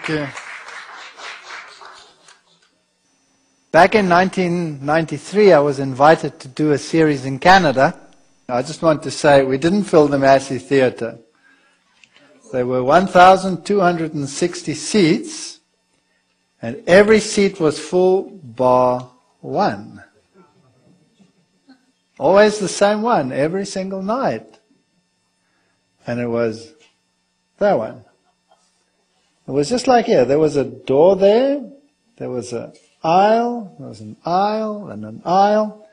Thank you. Back in 1993, I was invited to do a series in Canada. I just want to say we didn't fill the Massey Theatre. There were 1,260 seats, and every seat was full bar one. Always the same one, every single night. And it was that one. It was just like here. There was a door there, there was an aisle, there was an aisle,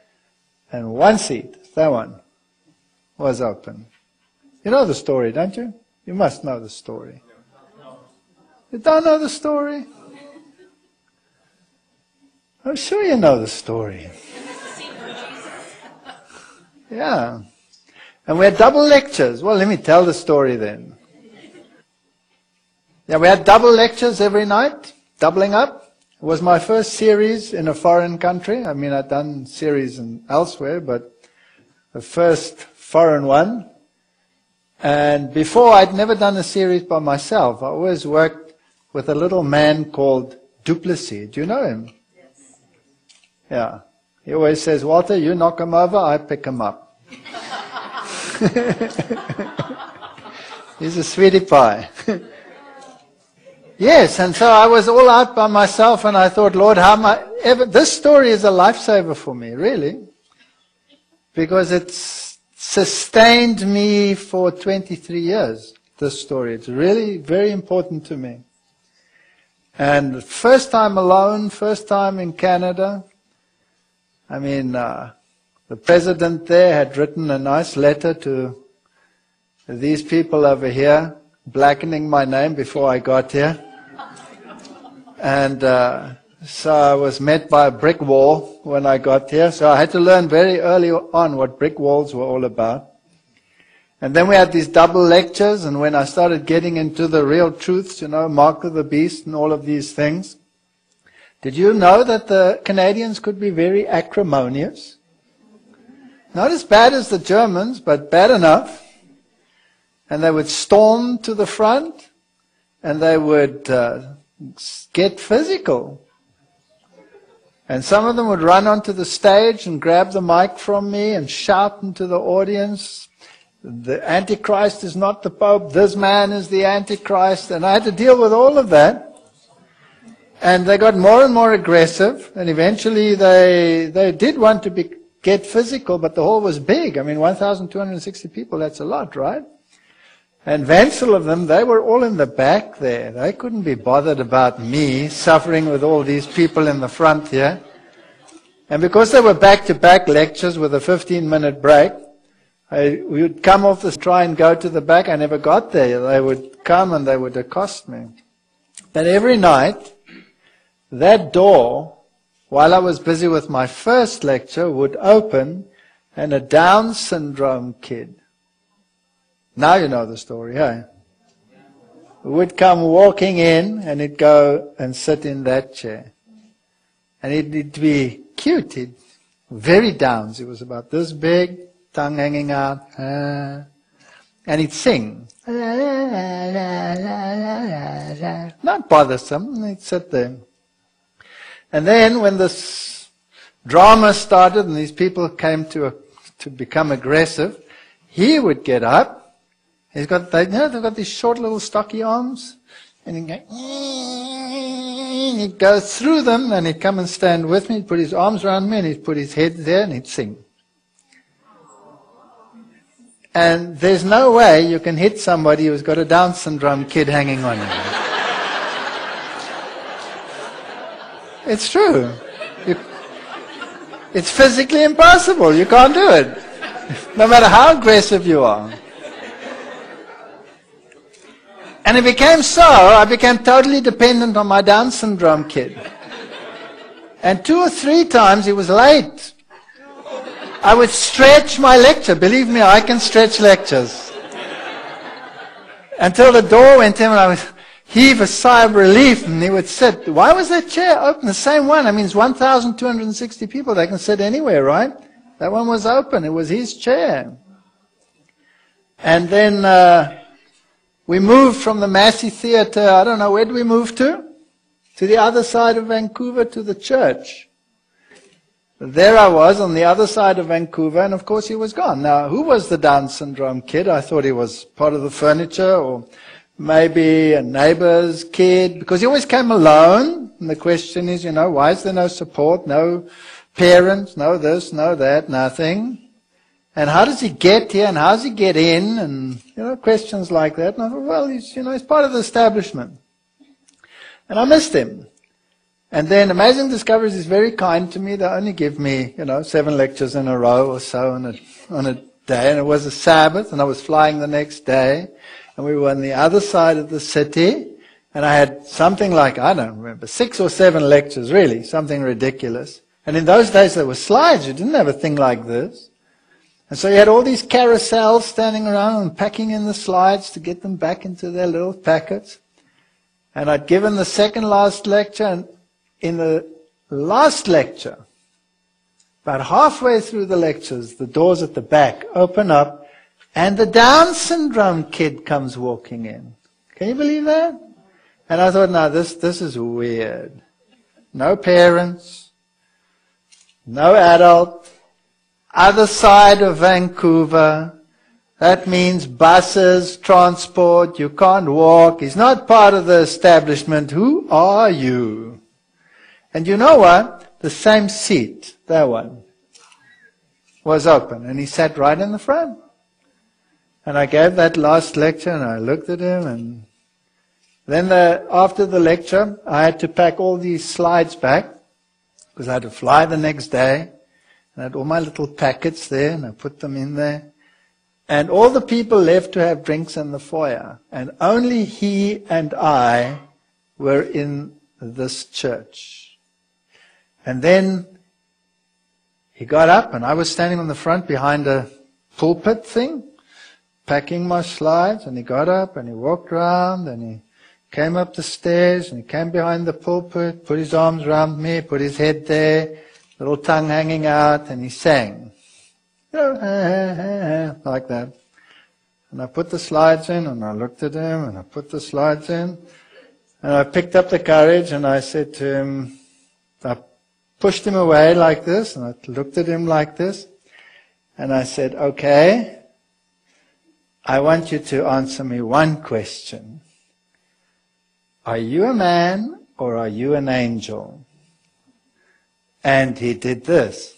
and one seat, that one, was open. You know the story, don't you? You must know the story. You don't know the story? I'm sure you know the story. Yeah. And we had double lectures. Well, let me tell the story then. Yeah, we had double lectures every night, doubling up. It was my first series in a foreign country. I mean, I'd done series elsewhere, but the first foreign one. And before, I'd never done a series by myself. I always worked with a little man called Duplessis. Do you know him? Yes. Yeah. He always says, Walter, you knock him over, I pick him up. He's a sweetie pie. Yes, and so I was all out by myself, and I thought, Lord, how am I ever... This story is a lifesaver for me, really. Because it's sustained me for 23 years, this story. It's really very important to me. And first time alone, first time in Canada. I mean, the president there had written a nice letter to these people over here, blackening my name before I got here. And so I was met by a brick wall when I got here. So I had to learn very early on what brick walls were all about. And then we had these double lectures, and when I started getting into the real truths, you know, Mark of the Beast and all of these things. Did you know that the Canadians could be very acrimonious? Not as bad as the Germans, but bad enough. And they would storm to the front, and they would get physical. And some of them would run onto the stage and grab the mic from me and shout into the audience, the Antichrist is not the Pope, this man is the Antichrist. And I had to deal with all of that. And they got more and more aggressive, and eventually they did want to get physical, but the hall was big. I mean, 1,260 people, that's a lot, right? And Wenzel of them, they were all in the back there. They couldn't be bothered about me suffering with all these people in the front here. And because they were back-to-back lectures with a 15-minute break, we would come off the try and go to the back. I never got there. They would come and they would accost me. But every night, that door, while I was busy with my first lecture, would open, and a Down syndrome kid, now you know the story, hey? Would come walking in, and he'd go and sit in that chair. And he'd be cute. Very Downs. He was about this big, tongue hanging out. And he'd sing. Not bothersome. He'd sit there. And then when this drama started and these people came to become aggressive, he would get up. They've got these short little stocky arms, and he'd go through them, and he'd come and stand with me. He'd put his arms around me, and he'd put his head there, and he'd sing. And there's no way you can hit somebody who's got a Down syndrome kid hanging on him. It's true. It's physically impossible. You can't do it, no matter how aggressive you are. And it became so, I became totally dependent on my Down syndrome kid. And 2 or 3 times he was late. I would stretch my lecture. Believe me, I can stretch lectures. Until the door went in, and I would heave a sigh of relief, and he would sit. Why was that chair open? The same one. I mean, it's 1,260 people. They can sit anywhere, right? That one was open. It was his chair. And then We moved from the Massey Theatre, I don't know, where did we move to? To the other side of Vancouver, to the church. There I was on the other side of Vancouver, and of course he was gone. Now, who was the Down syndrome kid? I thought he was part of the furniture, or maybe a neighbor's kid, because he always came alone. And the question is, why is there no support, no parents, no this, no that, nothing? And how does he get here, and how does he get in, and, questions like that. And I thought, well, he's part of the establishment. And I missed him. And then Amazing Discoveries is very kind to me. They only give me, 7 lectures in a row or so on a day. And it was a Sabbath, and I was flying the next day. And we were on the other side of the city. And I had something like, I don't remember, 6 or 7 lectures, really, something ridiculous. And in those days there were slides. You didn't have a thing like this. And so you had all these carousels standing around and packing in the slides to get them back into their little packets. And I'd given the second last lecture, and in the last lecture, about halfway through the lectures, the doors at the back open up, and the Down syndrome kid comes walking in. Can you believe that? And I thought, no, this is weird. No parents, no adult, other side of Vancouver. That means buses, transport, you can't walk. He's not part of the establishment. Who are you? And you know what? The same seat, that one, was open. And he sat right in the front. And I gave that last lecture, and I looked at him. And then after the lecture, I had to pack all these slides back, because I had to fly the next day. And I had all my little packets there, and I put them in there. And all the people left to have drinks in the foyer. And only he and I were in this church. And then he got up, and I was standing on the front behind a pulpit thing, packing my slides, and he got up, and he walked around, and he came up the stairs, and he came behind the pulpit, put his arms around me, put his head there, little tongue hanging out, and he sang. Like that. And I put the slides in, and I looked at him, and I put the slides in, and I picked up the courage, and I said to him, I pushed him away like this, and I looked at him like this, and I said, okay, I want you to answer me one question. Are you a man, or are you an angel? And he did this.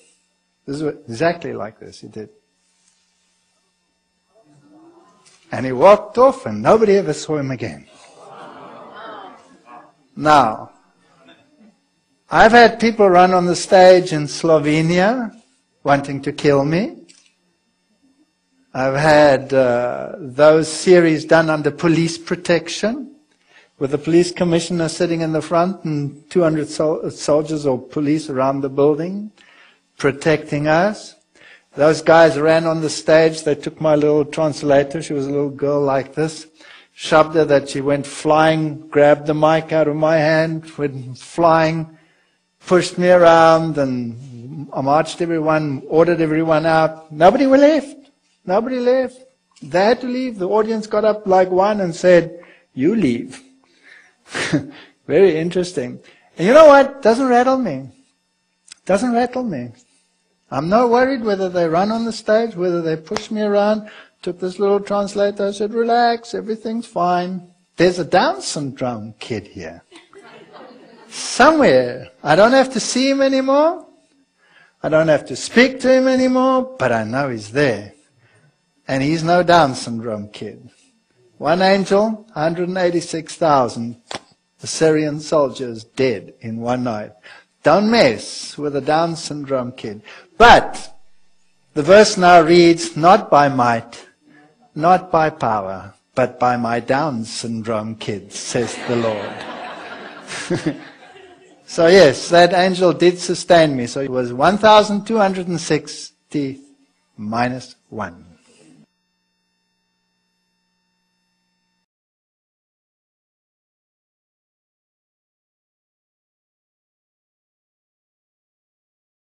This is exactly like this he did. And he walked off, and nobody ever saw him again. Now, I've had people run on the stage in Slovenia wanting to kill me. I've had those series done under police protection, with the police commissioner sitting in the front and 200 soldiers or police around the building protecting us. Those guys ran on the stage. They took my little translator. She was a little girl like this. Shoved her that she went flying, grabbed the mic out of my hand, went flying, pushed me around, and I marched everyone, ordered everyone out. Nobody left. Nobody left. They had to leave. The audience got up like one and said, you leave. Very interesting. And you know what? Doesn't rattle me. Doesn't rattle me. I'm not worried whether they run on the stage, whether they push me around. Took this little translator, I said, relax, everything's fine. There's a Down syndrome kid here. Somewhere. I don't have to see him anymore. I don't have to speak to him anymore, but I know he's there. And he's no Down syndrome kid. One angel, 186,000 Assyrian soldiers dead in one night. Don't mess with a Down syndrome kid. But the verse now reads, not by might, not by power, but by my Down syndrome kids, says the Lord. So yes, that angel did sustain me. So it was 1,260 minus 1.